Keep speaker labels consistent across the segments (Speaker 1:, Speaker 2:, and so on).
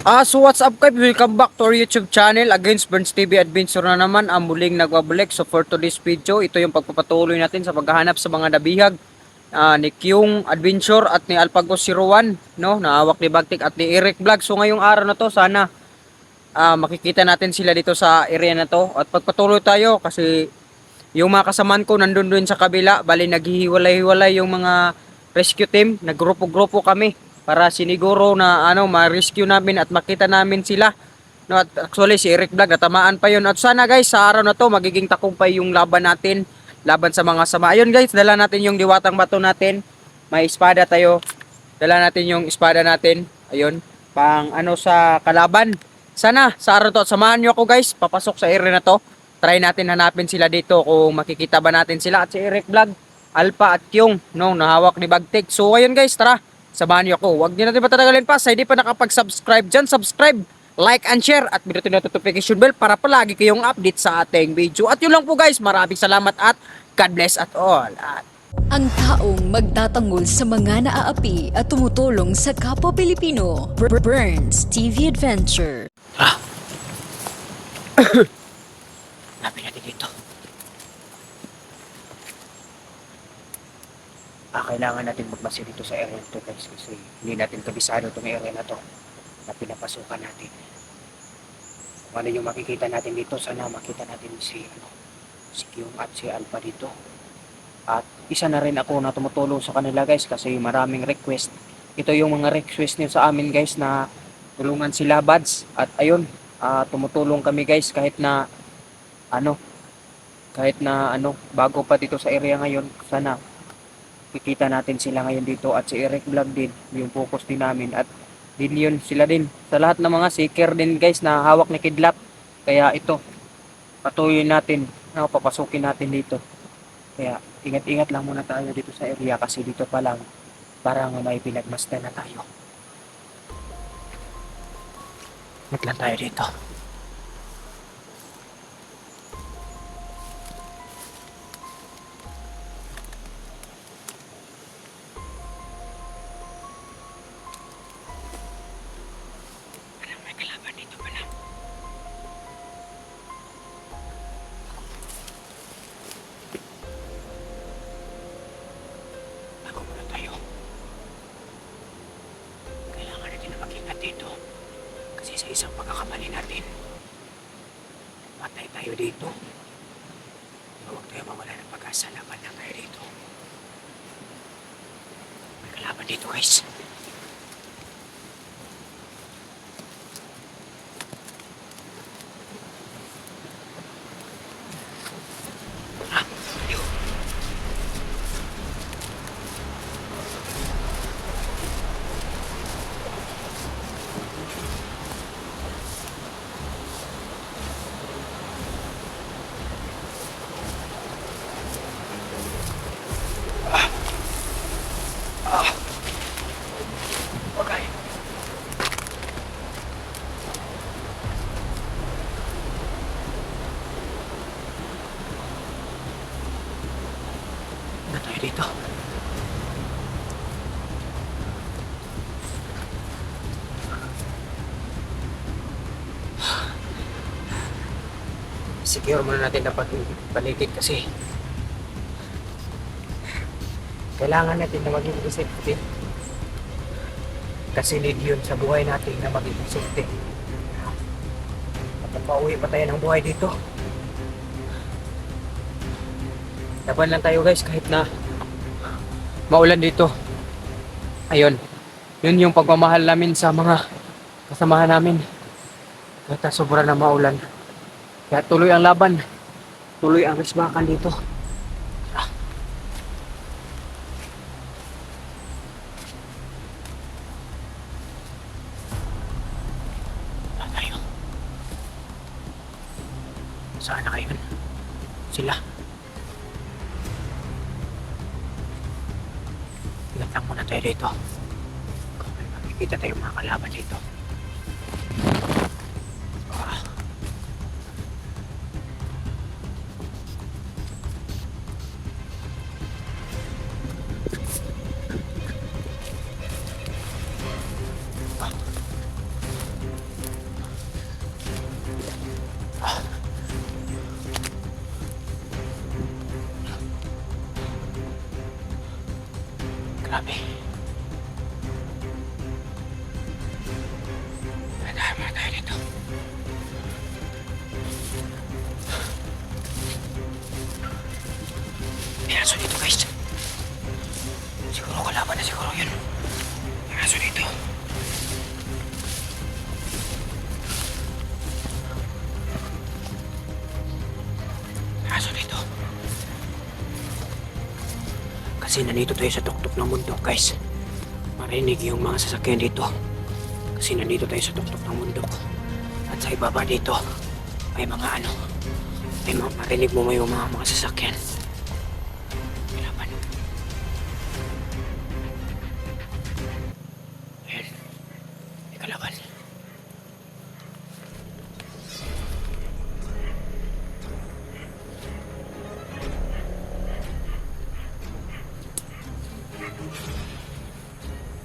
Speaker 1: So what's up guys? Welcome back to our YouTube channel. Against Burns TV Adventure na naman ang muling nagbabalik. So for today's video, ito yung pagpapatuloy natin sa paghahanap sa mga nabihag ni Kyung Adventure at ni Alpagos 01, no? Naawak ni Bagtik at ni Eric Vlog. So ngayong araw na to, sana makikita natin sila dito sa area na to. At pagpatuloy tayo kasi yung mga kasamaan ko nandun doon sa kabila. Bali naghihiwalay-hiwalay yung mga rescue team. Naggrupo-grupo kami para siniguro na ma-rescue namin at makita namin sila. No, at actually si Eric Vlog natamaan pa yun. At sana guys sa araw na to magiging takumpay yung laban natin, laban sa mga sama. Ayun guys, dala natin yung diwatang bato natin. May espada tayo. Dala natin yung espada natin. Ayun, pang sa kalaban. Sana sa araw to samahan nyo ako guys. Papasok sa area na to. Try natin hanapin sila dito kung makikita ba natin sila. At si Eric Vlog, Alpha at Kyung, no, nahawak ni Bagtik. So ayun guys, tara. Samahan niyo ako. Huwag niyo natin patatagalin pa. Sa hindi pa nakapag-subscribe dyan, subscribe, like, and share. At pinutin na notification bell para palagi kayong update sa ating video. At yun lang po guys. Maraming salamat at God bless at all.
Speaker 2: Ang taong magtatanggol sa mga naaapi at tumutulong sa kapwa Pilipino. Burns TV Adventure.
Speaker 1: Hanapin natin dito. Kailangan natin magbase dito sa area to guys kasi hindi natin kabisado itong area na to na pinapasukan natin. Kung ano yung makikita natin dito, sana makita natin si Kyung at si Alpha dito. At isa na rin ako na tumutulong sa kanila guys kasi maraming request. Ito yung mga request niyo sa amin guys na tulungan sila buds. At ayun, tumutulong kami guys kahit na bago pa dito sa area ngayon. Sana kikita natin sila ngayon dito at si Eric Vlog din yung focus din namin at din yun sila din sa lahat ng mga seeker din guys na hawak ni Kidlat. Kaya ito patuloy natin, papasukin natin dito. Kaya ingat-ingat lang muna tayo dito sa area kasi dito pa lang parang may pinagmasdan na tayo. Ingat lang tayo dito. Sa isang pagkakamali natin, patay tayo dito. Huwag tayo mawala ng pag-asa, laban lang tayo dito. May kalaban dito guys. Okay. Na tayo dito. Secure muna natin dapat paligid kasi kailangan natin na maging safety. Kasi need yun sa buhay natin na maging safety. At pauwi pa tayo ng buhay dito. Laban lang tayo guys kahit na maulan dito. Ayun. Yun yung pagmamahal namin sa mga kasamahan namin. Kahit na sobra na maulan. Kaya tuloy ang laban. Tuloy ang resbakan dito. Saan na kayo? Sila. Ingat lang muna tayo dito. Kung may makikita tayong mga kalaban dito. Grabe. Matahan tayo dito. May aso dito guys. Siguro kalaban na siguro yun. May aso dito. May aso dito. Kasi nandito tayo sa tuktok ng bundok guys. Marinig yung mga sasakyan dito. Kasi nandito tayo sa tuktok ng bundok. At sa ibaba dito, may mga ano. Marinig mo may mga sasakyan. Kalaban. Ayan. May kalaban.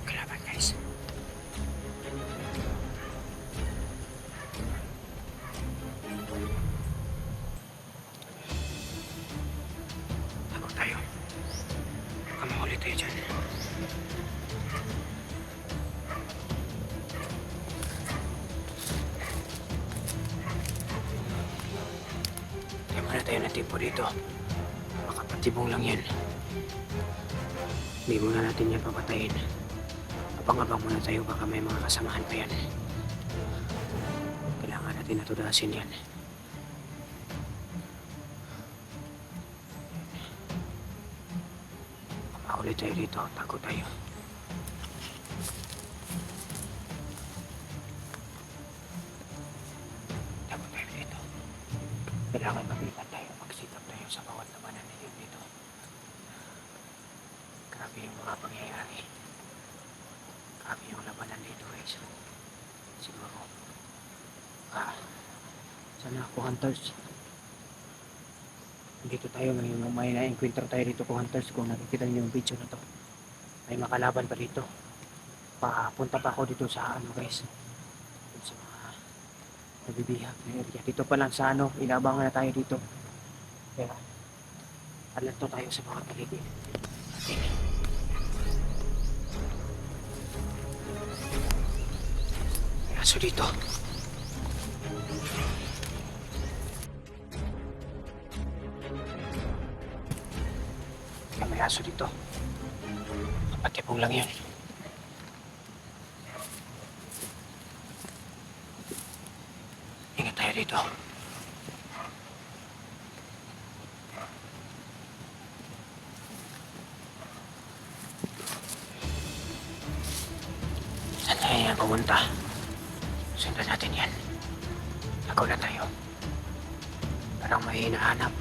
Speaker 1: Kalaban guys. Takot tayo. Baka mahuli tayo dyan. Kaya muna tayo ng tipo dito. Baka patibong lang yan. Hindi muna natin yan papatayin. Abang-abang muna tayo, baka may mga kasamahan pa yan. Kailangan natin natudasin yan. Mahuli tayo dito, takot tayo. Takot tayo dito. Kailangan maglipat tayo, magsikap tayo sa bawat labanan ninyo dito. Grabe yung mga pangyayari. Grabe yung labanan dito guys. Siguro. Sana ako hunters. Dito tayo may na-encounter tayo dito ko hunters kung nakikita niyo yung video na to. May makalaban pa dito. Papunta pa ako dito sa ano guys. Dito sa mga nabibihag na area. Dito pa lang sa ano, inabangan na tayo dito. Kaya alerto tayo sa mga paligid. May aso dito. May aso dito. Patipong lang yun. Ingat tayo dito. Saan tayo yan pumunta? Sundan natin yan. Nagaw na tayo. Parang may hinahanap.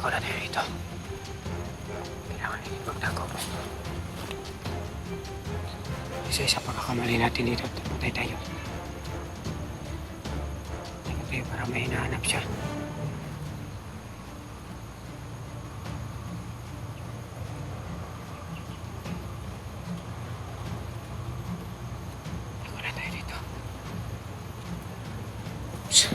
Speaker 1: Wala tayo dito. Kailangan natin magtago. Isa-isa pagkakamali natin dito at patay tayo. Tingnan tayo para may hinahanap siya. Wala tayo dito. Oops.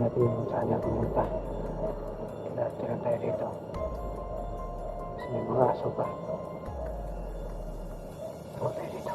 Speaker 1: natin yung saan na pumunta. Tira tayo dito. Kasi may mga aso pa. Tira tayo dito.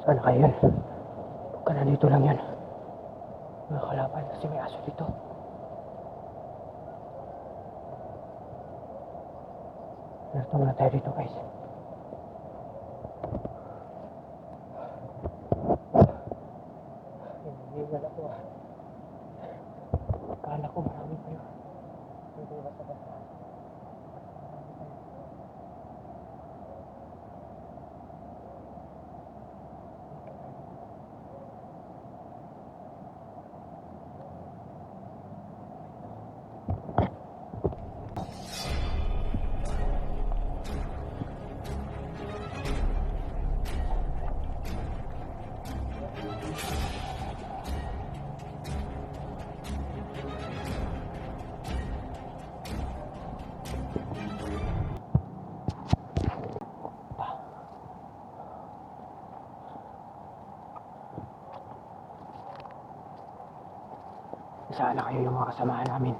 Speaker 1: Saan na kayo yun? Huwag ka na dito lang yun. Mga kalaban kasi may aso dito. Narito muna tayo dito guys. Hinihingal ako ah. Akala ko marami kayo. Hindi ba sa basta? Sana kayo yung mga kasamahan namin.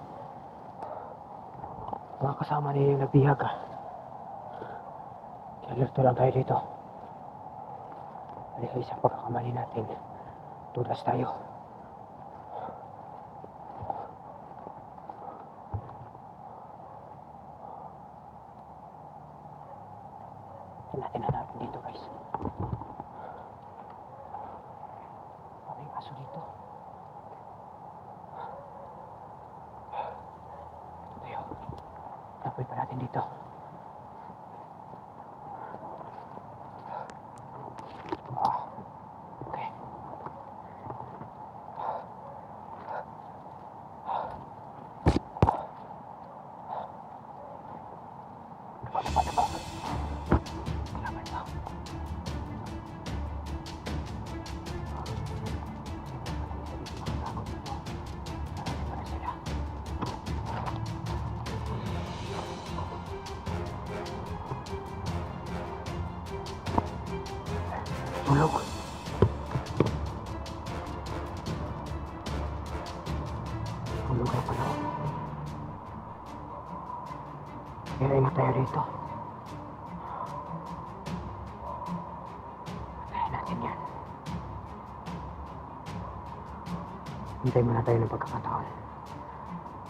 Speaker 1: Mga kasama niyo yung nabihag ah. Kaya alerto lang tayo dito. Dahil sa isang pagkakamali natin, tulas tayo. Saan natin hanapin dito guys? May aso dito. Tayo. Tapoy pa natin dito. Okay. Kalaban daw. Para sila. Tulog. Tulog na pala. Kaya ingat tayo dito. Patayin natin yan. Hintay muna tayo ng pagkakataon.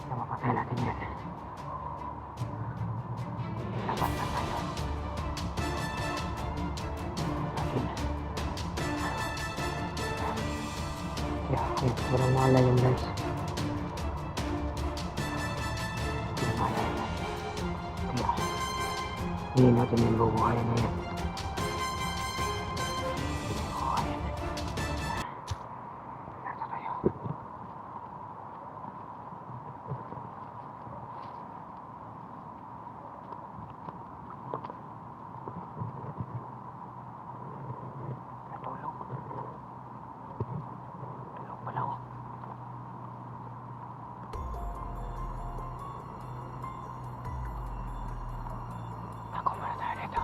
Speaker 1: Na mapatay natin yan. Dapat na tayo. Akin. Yeah, walang malay yun guys. Walang malay yan. Kaya, hindi natin yung bubuhayan na yan. Bubuhayan. Nasa tayo. Natulog. Tulog pala ako. Ako muna tayo dito.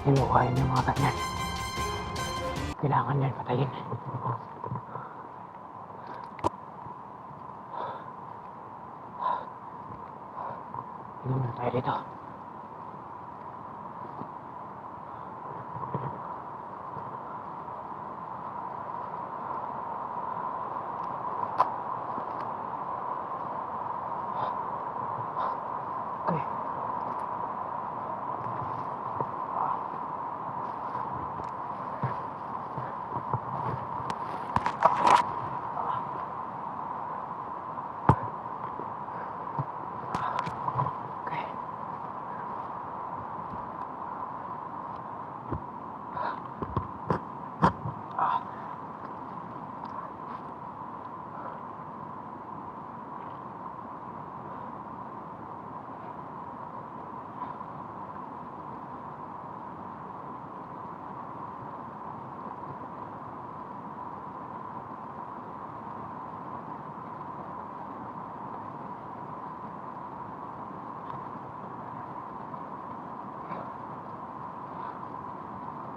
Speaker 1: Hinukain yung mga ganyan. Kailangan yan patayin. Hindi na tayo dito. Okay. Okay.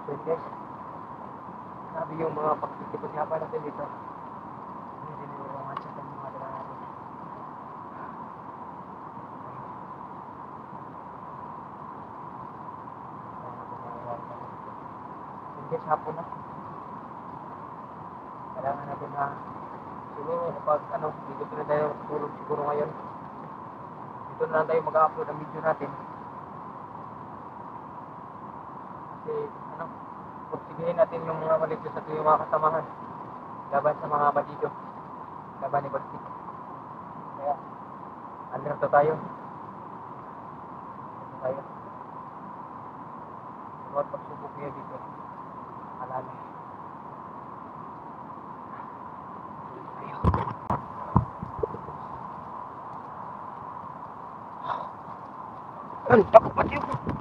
Speaker 1: So guys, sabi yung mga pagtitipot-hapa natin dito. Hindi nilulungan siya ng mga dala natin. So guys, hapon na. Kailangan natin na siguro kapag dito na tayo tulog siguro ngayon. Dito na lang tayo mag-upload ang video natin. Kasi pagsigihin natin yung mga maligtas at yung mga kasamahan laban sa mga bandido, laban ni Baltic. Kaya alerto tayo. Bawat pagsubok niya dito alala. Tayo. Takot yun.